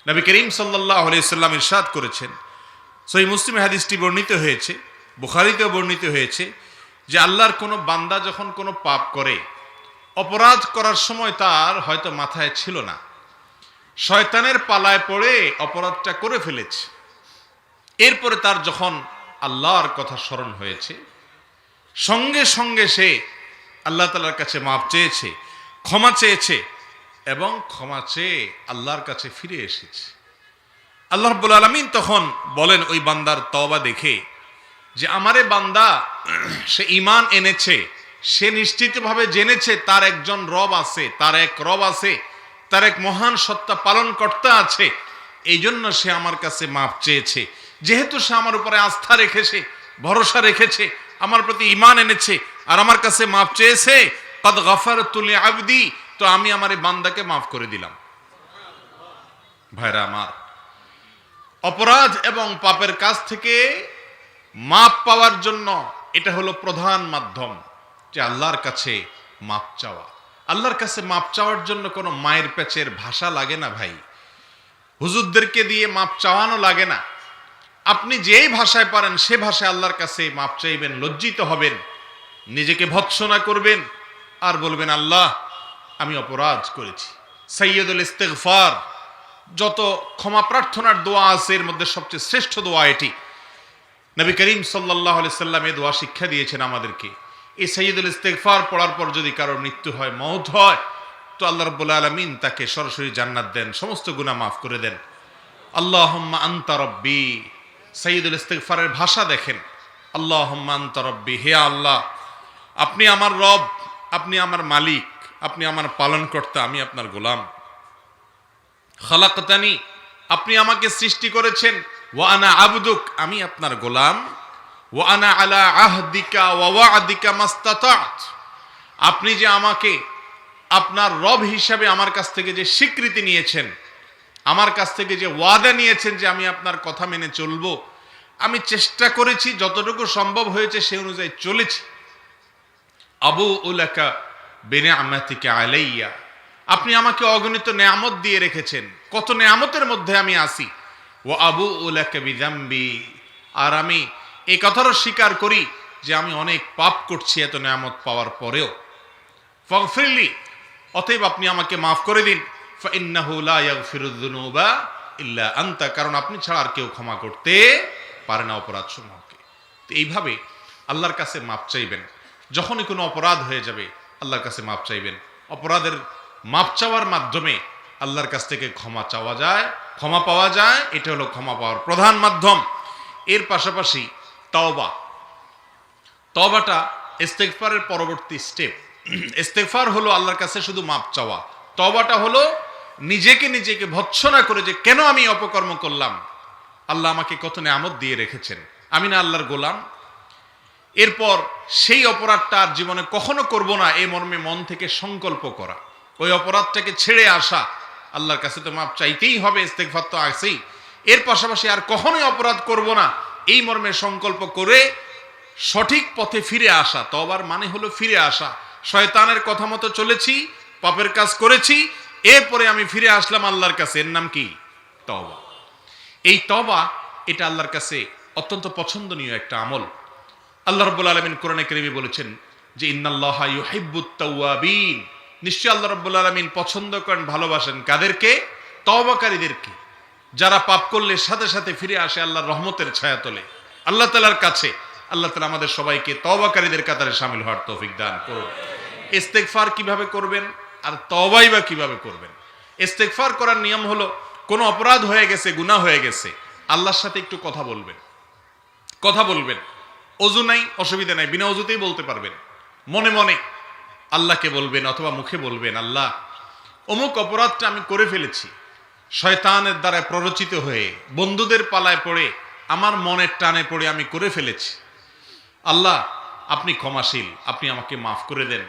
নবী করিম সাল্লাল্লাহু আলাইহি সাল্লাম ইরশাদ করেছেন, সহিহ মুসলিমে হাদিসটি বর্ণিত হয়েছে, বুখারীতেও বর্ণিত হয়েছে, যে আল্লাহর কোনো বান্দা যখন কোনো পাপ করে, অপরাধ করার সময় তার হয়তো মাথায় ছিল না, শয়তানের পালায় পড়ে অপরাধটা করে ফেলেছে, এরপরে তার যখন আল্লাহর কথা স্মরণ হয়েছে, সঙ্গে সঙ্গে সে আল্লাহ তাআলার কাছে মাপ চেয়েছে, ক্ষমা চেয়েছে এবং ক্ষমা চেয়ে আল্লাহর কাছে ফিরে এসেছে। আল্লাহ রাব্বুল আলামিন তখন বলেন ওই বান্দার তওবা দেখে যে আমারে বান্দা সে ঈমান এনেছে, সে নিশ্চিতভাবে জেনেছে তার একজন রব আছে, তার এক রব আছে, তার এক মহান সত্তা পালনকর্তা আছে, এই জন্য সে আমার কাছে মাপ চেয়েছে। যেহেতু সে আমার উপরে আস্থা রেখেছে, ভরসা রেখেছে, আমার প্রতি ঈমান এনেছে আর আমার কাছে মাপ চেয়েছে, কদ গফারতু লিআবদি, তো আমি আমার এই বান্দাকে মাফ করে দিলাম। ভাইরা আমার, অপরাধ এবং পাপের কাছ থেকে মাপ পাওয়ার জন্য এটা হলো প্রধান মাধ্যম, যে আল্লাহর কাছে মাপ চাওয়া। আল্লাহর কাছে মাপ চাওয়ার জন্য কোনো মায়ের পেচের ভাষা লাগে না ভাই, হুজুরদেরকে দিয়ে মাপ চাওয়ানো লাগে না। আপনি যেই ভাষায় পারেন সে ভাষায় আল্লাহর কাছে মাপ চাইবেন, লজ্জিত হবেন, নিজেকে ভৎসনা করবেন আর বলবেন আল্লাহ আমি অপরাধ করেছি। সাইয়্যিদুল ইস্তিগফার, যত ক্ষমা প্রার্থনার দোয়া আছে এর মধ্যে সবচেয়ে শ্রেষ্ঠ দোয়া এটি। নবী করিম সাল্লাল্লাহু আলাইহি সাল্লাম এই দোয়া শিক্ষা দিয়েছেন আমাদেরকে। এই সাইয়্যিদুল ইস্তিগফার পড়ার পর যদি কারোর মৃত্যু হয়, মওত হয়, তো আল্লাহ রাব্বুল আলামিন তাকে সরাসরি জান্নাত দেন, সমস্ত গুনাহ মাফ করে দেন। আল্লাহুম্মা আনতা রাব্বি, সাইয়্যিদুল ইস্তিগফারের ভাষা দেখেন, আল্লাহুম্মা আনতা রাব্বি, হে আল্লাহ আপনি আমার রব, আপনি আমার মালিক, আপনি আমার পালনকর্তা, আমি আপনার গোলাম। খালাকতানি, আপনি আমাকে সৃষ্টি করেছেন, ওয়া আনা আবদুক, আমি আপনার গোলাম, ওয়া আনা আলা আহদিকা ওয়া ওয়া'দিকা মাস্তাতা'ত, আপনি যে আমাকে আপনার রব হিসাবে আমার কাছ থেকে যে স্বীকৃতি নিয়েছেন, আমার কাছ থেকে যে ওয়াদা নিয়েছেন যে আমি আপনার কথা মেনে চলবো, আমি চেষ্টা করেছি, যতটুকু সম্ভব হয়েছে সে অনুযায়ী চলেছি। আবু উলাকা বিনিআমাতিকা আলাইয়া, আপনি আমাকে অগণিত নেয়ামত দিয়ে রেখেছেন, কত নেয়ামতের মধ্যে আমি আসি। ও আবু উলাকা বিযামবি, আর আমি এই কথারও স্বীকার করি যে আমি অনেক পাপ করছি এত নেয়ামত পাওয়ার পরেও। ফাগফিরলি, অতএব আপনি আমাকে মাফ করে দিন। ফাইন্নাহু লা ইয়াগফিরুয যুনুবা ইল্লা আনতা, কারণ আপনি ছাড়া আর কেউ ক্ষমা করতে পারে না অপরাধ সমূহকে। তো এইভাবে আল্লাহর কাছে মাপ চাইবেন, যখনই কোনো অপরাধ হয়ে যাবে আল্লাহর কাছে মাপ চাইবেন। অপরাধের মাপ চাওয়ার মাধ্যমে আল্লাহর কাছ থেকে ক্ষমা চাওয়া যায়, ক্ষমা পাওয়া যায়, এটা হলো ক্ষমা পাওয়ার প্রধান মাধ্যম। এর পাশাপাশি তওবা, তওবাটা ইস্তিগফারের পরবর্তী স্টেপ। ইস্তিগফার হলো আল্লাহর কাছে শুধু মাপ চাওয়া, তওবাটা হলো নিজেকে ভৎসনা করে যে কেন আমি অপকর্ম করলাম, আল্লাহ আমাকে কত নেয়ামত দিয়ে রেখেছেন, আমি না আল্লাহর গোলাম। এরপর সেই অপরাধটা আর জীবনে কখনো করব না এই মর্মে মন থেকে সংকল্প করা, ওই অপরাধটাকে ছেড়ে আসা, আল্লাহর কাছে তো মাপ চাইতেই হবে, ইস্তিগফার তো আছেই, এর পাশাপাশি আর কখনোই অপরাধ করব না এই মর্মে সংকল্প করে সঠিক পথে ফিরে আসা। তওবার মানে হলো ফিরে আসা। শয়তানের কথা মতো চলেছি, পাপের কাজ করেছি, এরপরে আমি ফিরে আসলাম আল্লাহর কাছে, এর নাম কি? তওবা। এই তওবা এটা আল্লাহর কাছে অত্যন্ত পছন্দনীয় একটা আমল। আল্লাহ রাব্বুল আলামিন কোরআনে কারীমে বলেছেন যে ইন্নাল্লাহা ইউহিব্বুত তাওয়াবিন, নিশ্চয়ই আল্লাহ রাব্বুল আলামিন পছন্দ করেন, ভালোবাসেন কাদেরকে? তওবাকারীদেরকে, যারা পাপ করলে সাথে সাথে ফিরে আসে আল্লাহর রহমতের ছায়া তলে, আল্লাহ তাআলার কাছে। আল্লাহ তাআলা আমাদের সবাইকে তওবাকারীদের কাতারে শামিল হওয়ার তৌফিক দান করুন। ইস্তিগফার কিভাবে করবেন আর তওবাই বা কিভাবে করবেন? ইস্তিগফার করার নিয়ম হলো, কোনো অপরাধ হয়ে গেছে, গুনাহ হয়ে গেছে, আল্লাহর সাথে একটু কথা বলবেন, কথা বলবেন। অজু নাই, অসুবিধা নাই, বিনা অজুতেই বলতে পারবেন। মনে মনে আল্লাহকে বলবেন অথবা মুখে বলবেন, আল্লাহ অমুক অপরাধটা আমি করে ফেলেছি, শয়তানের দ্বারা প্ররোচিত হয়ে, বন্ধুদের পালায় পড়ে, আমার মনের টানে পড়ে আমি করে ফেলেছি। আল্লাহ আপনি ক্ষমাশীল, আপনি আমাকে মাফ করে দেন,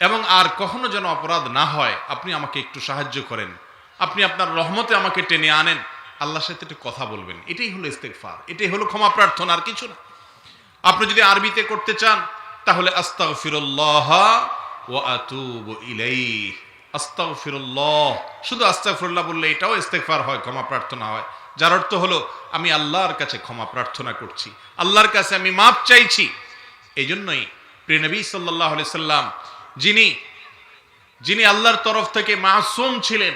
এবং আর কখনো যেন অপরাধ না হয় আপনি আমাকে একটু সাহায্য করেন, আপনি আপনার রহমতে আমাকে টেনে আনেন। আল্লাহর সাথে একটু কথা বলবেন, এটাই হলো ইস্তিগফার, এটাই হলো ক্ষমা প্রার্থনা, আর কিছু না। আপনি যদি আরবিতে করতে চান তাহলে আস্তাগফিরুল্লাহ ওয়া আতুবু ইলাইহি, আস্তাগফিরুল্লাহ, শুধু আস্তাগফিরুল্লাহ বললে এটাও ইস্তেগফার হয়, ক্ষমা প্রার্থনা হয়, যার অর্থ হলো আমি আল্লাহর কাছে ক্ষমা প্রার্থনা করছি, আল্লাহর কাছে আমি মাপ চাইছি। এই জন্যই প্রিয় নবী সাল্লাল্লাহু আলাইহি সাল্লাম, যিনি আল্লাহর তরফ থেকে মাসুম ছিলেন,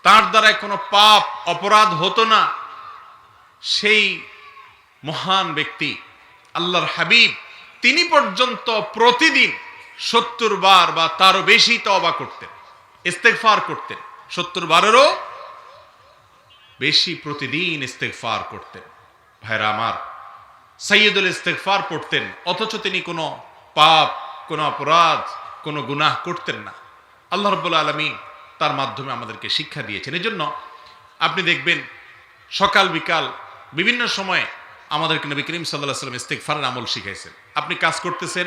তার দ্বারা কোনো পাপ অপরাধ হতো না, সেই মহান ব্যক্তি আল্লাহর হাবিব, তিনি পর্যন্ত প্রতিদিন 70 বার বা তারও বেশি তওবা করতেন, ইস্তেগফার করতেন, 70 বারেরও বেশি প্রতিদিন ইস্তেগফার করতেন। ভাইরা আমার, সাইয়্যিদুল ইস্তেগফার পড়তেন, অথচ তিনি কোনো পাপ, কোনো অপরাধ, কোনো গুনাহ করতেন না। আল্লাহ রাব্বুল আলামিন তার মাধ্যমে আমাদেরকে শিক্ষা দিয়েছেন। এজন্য আপনি দেখবেন সকাল বিকাল বিভিন্ন সময়ে আমাদেরকে নবী করিম সাল্লাল্লাহু আলাইহি ওয়াসাল্লাম ইস্তেগফারের আমল শিখাইছেন। আপনি কাজ করতেছেন,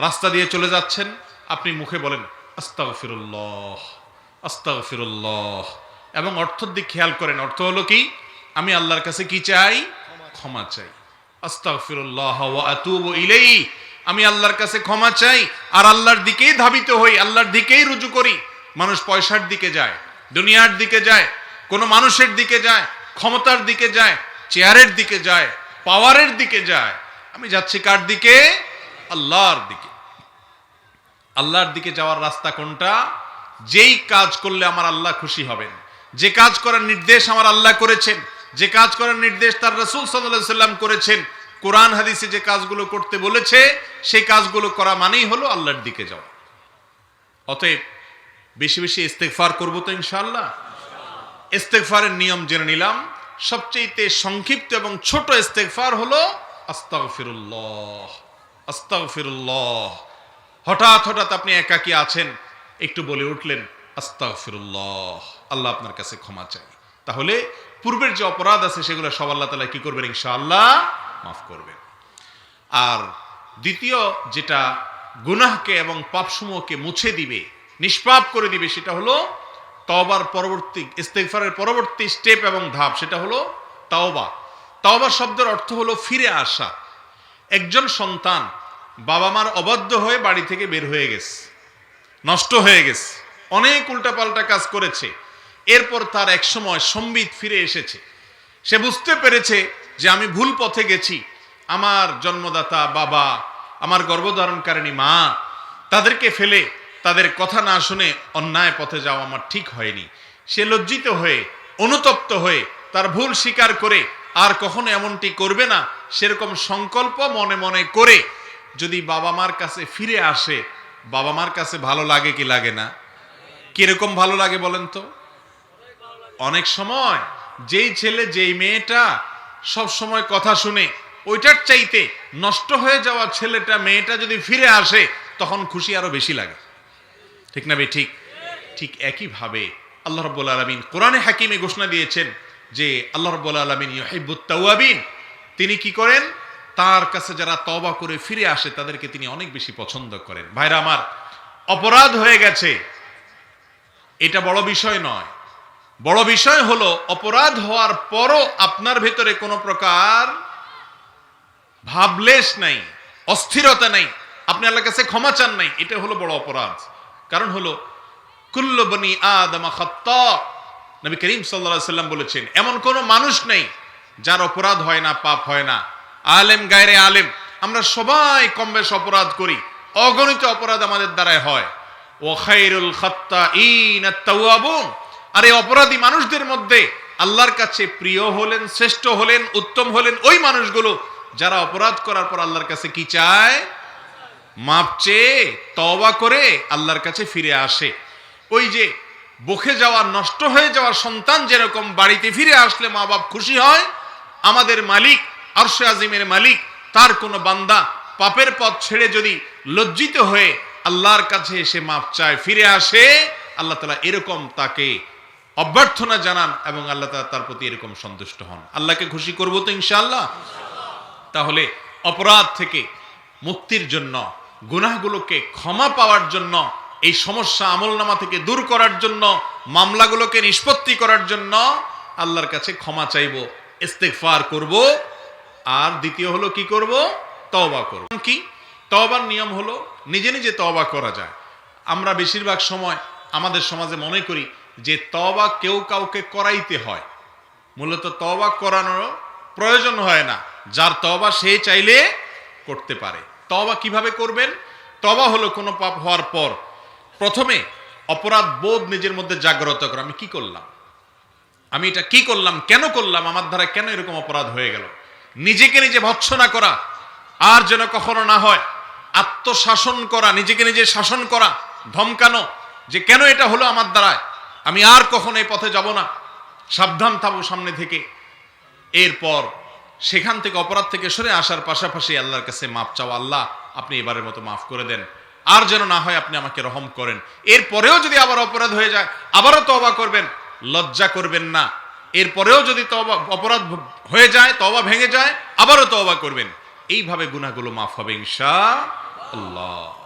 রাস্তা দিয়ে চলে যাচ্ছেন, আপনি মুখে বলেন আস্তাগফিরুল্লাহ, আস্তাগফিরুল্লাহ, এবং অর্থের দিক খেয়াল করেন। অর্থ হলো কি? আমি আল্লাহর কাছে কি চাই? ক্ষমা চাই। আস্তাগফিরুল্লাহ ওয়া আতুবু ইলাইহি, আমি আল্লাহর কাছে ক্ষমা চাই আর আল্লাহর দিকেই ধাবিত হই, আল্লাহর দিকেই রুজু করি। মানুষ পয়সার দিকে যায়, দুনিয়ার দিকে যায়, কোনো মানুষের দিকে যায়, ক্ষমতার দিকে যায়, চেয়ারের দিকে যায়, পাওয়ারের দিকে যায়। আমি যাচ্ছি কার দিকে? আল্লাহর দিকে। আল্লাহর দিকে যাওয়ার রাস্তা কোনটা? যেই কাজ করলে আমার আল্লাহ খুশি হবেন, যে কাজ করার নির্দেশ আমার আল্লাহ করেছেন, যে কাজ করার নির্দেশ তার রাসূল সাল্লাল্লাহু আলাইহি সাল্লাম করেছেন, কোরআন হাদিসে যে কাজগুলো করতে বলেছে সেই কাজগুলো করা মানেই হলো আল্লাহর দিকে যাওয়া। অতএব বেশি বেশি ইস্তেগফার করব তো ইনশাআল্লাহ। ইস্তেগফারের নিয়ম জেনে নিলাম। সবচেয়ে সংক্ষিপ্ত এবং ছোট ইস্তেগফার হলো আস্তাগফিরুল্লাহ, আস্তাগফিরুল্লাহ। হঠাৎ আপনি একাকী আছেন, একটু বলে উঠলেন আস্তাগফিরুল্লাহ, আল্লাহ আপনার কাছে ক্ষমা চাই। তাহলে পূর্বের যে অপরাধ আছে সেগুলো সব আল্লাহ তাআলা কি করবেন? ইনশাআল্লাহ মাফ করবেন। আর দ্বিতীয় যেটা গুনাহকে এবং পাপসমূহকে মুছে দিবে, নিষ্পাপ করে দিবে, সেটা হলো তওবার পরবর্তী, ইস্তেগফারের পরবর্তী স্টেপ এবং ধাপ, সেটা হলো তাওবা। তাওবা শব্দের অর্থ হলো ফিরে আসা। একজন সন্তান বাবা মার অবাধ্য হয়ে বাড়ি থেকে বের হয়ে গেছে, নষ্ট হয়ে গেছে, অনেক উল্টাপাল্টা কাজ করেছে, এরপর তার এক সময় সম্বিত ফিরে এসেছে। সে বুঝতে পেরেছে যে আমি ভুল পথে গেছি, আমার জন্মদাতা বাবা, আমার গর্ভধারণকারিণী মা, তাদেরকে ফেলে তাদের কথা না শুনে অন্যায় পথে যাওয়া আমার ঠিক হয়নি। সে লজ্জিত হয়ে, অনুতপ্ত হয়ে, তার ভুল স্বীকার করে আর কখনো এমনটি করবে না সেরকম সংকল্প মনে মনে করে যদি বাবা মার কাছে ফিরে আসে, বাবা মার কাছে ভালো লাগে কি লাগে না? কিরকম ভালো লাগে বলেন তো? অনেক সময় যেই ছেলে, যেই মেয়েটা সব সময় কথা শুনে, ওইটার চাইতে নষ্ট হয়ে যাওয়া ছেলেটা, মেয়েটা যদি ফিরে আসে তখন খুশি আরো বেশি লাগে। ঠিক না? ঠিক। ঠিক একই ভাবে আল্লাহ রাব্বুল আলামিন কোরআনে হাকিমে ঘোষণা দিয়েছেন যে আল্লাহ রাব্বুল আলামিন ইউহিব্বুত তাওয়াবিন, তিনি কি করেন? তার কাছে যারা তওবা করে ফিরে আসে তাদেরকে তিনি অনেক বেশি পছন্দ করেন। ভাইরা আমার, অপরাধ হয়ে গেছে এটা বড় বিষয় নয়। বড় বিষয় হলো অপরাধ হওয়ার পরও আপনার ভেতরে কোনো প্রকার ভাবলেশ নাই, অস্থিরতা নাই, আপনি আল্লাহর কাছে ক্ষমা চান নাই, এটা হলো বড় অপরাধ। কারণ হলো কুল্লু বনি আদম খাত্তা, নবী করিম সাল্লাল্লাহু আলাইহি সাল্লাম বলেছেন এমন কোনো মানুষ নেই যার অপরাধ হয় না, পাপ হয় না। আলেম গায়রে আলেম, আমরা সবাই কম বেশ অপরাধ করি, অগণিত অপরাধ আমাদের দ্বারাই হয়। ওয়া খায়রুল খাত্তাইন আত-তাওয়াবুন, আর এই অপরাধী মানুষদের মধ্যে আল্লাহর কাছে প্রিয় হলেন, শ্রেষ্ঠ হলেন, উত্তম হলেন ওই মানুষগুলো যারা অপরাধ করার পর আল্লাহর কাছে কি চায়? মাপ চেয়ে তওবা করে আল্লাহর কাছে ফিরে আসে। ওই যে বকে যাওয়া, নষ্ট হয়ে যাওয়া সন্তান যেরকম বাড়িতে ফিরে আসলে মা বাপ খুশি হয়, আমাদের মালিক, আরশে আজিমের মালিক, তার কোনো বান্দা পাপের পথ ছেড়ে যদি লজ্জিত হয়ে আল্লাহর কাছে এসে মাপ চায়, ফিরে আসে, আল্লাহ তাআলা এরকম তাকে অভ্যর্থনা জানান এবং আল্লাহ তাআলা তার প্রতি এরকম সন্তুষ্ট হন। আল্লাহকে খুশি করবো তো ইনশাআল্লাহ। তাহলে অপরাধ থেকে মুক্তির জন্য, গুনাহগুলোকে ক্ষমা পাওয়ার জন্য, এই সমস্যা আমলনামা থেকে দূর করার জন্য, মামলাগুলোকে নিষ্পত্তি করার জন্য আল্লাহর কাছে ক্ষমা চাইব, ইস্তেগফার করব। আর দ্বিতীয় হলো কি করব? তওবা করব। কি তওবার নিয়ম হলো নিজে নিজে তওবা করা যায়। আমরা বেশিরভাগ সময় আমাদের সমাজে মনে করি যে তওবা কেউ কাউকে করাইতে হয়। মূলত তওবা করানোর প্রয়োজন হয় না, যার তওবা সে চাইলে করতে পারে। তওবা কিভাবে করবেন? তওবা হলো কোনো পাপ হওয়ার পর প্রথমে অপরাধ বোধ নিজের মধ্যে জাগ্রত করা। আমি কি করলাম, আমি এটা কি করলাম, কেন করলাম, আমার দ্বারা কেন এরকম অপরাধ হয়ে গেল, নিজেকে নিজে ভৎসনা করা আর যেন কখনো না হয়। আত্মশাসন করা, নিজেকে নিজে শাসন করা, ধমকানো যে কেন এটা হলো আমার দ্বারায়, আমি আর কখনো এই পথে যাব না, সাবধান থাকবো সামনে থেকে। এরপর সেখান থেকে অপরাধ থেকে সরে আসার পাশাপাশি আল্লাহর কাছে মাপ চাওয়া, আল্লাহ আপনি এবারের মতো মাফ করে দেন, আর যেন না হয় আপনি আমাকে রহম করেন। এরপরেও যদি আবার অপরাধ হয়ে যায় আবারও তওবা করবেন, লজ্জা করবেন না। এরপরেও যদি তওবা অপরাধ হয়ে যায়, তওবা ভেঙে যায়, আবারও তওবা করবেন। এইভাবে গুনাহগুলো মাফ হবে ইনশাআল্লাহ।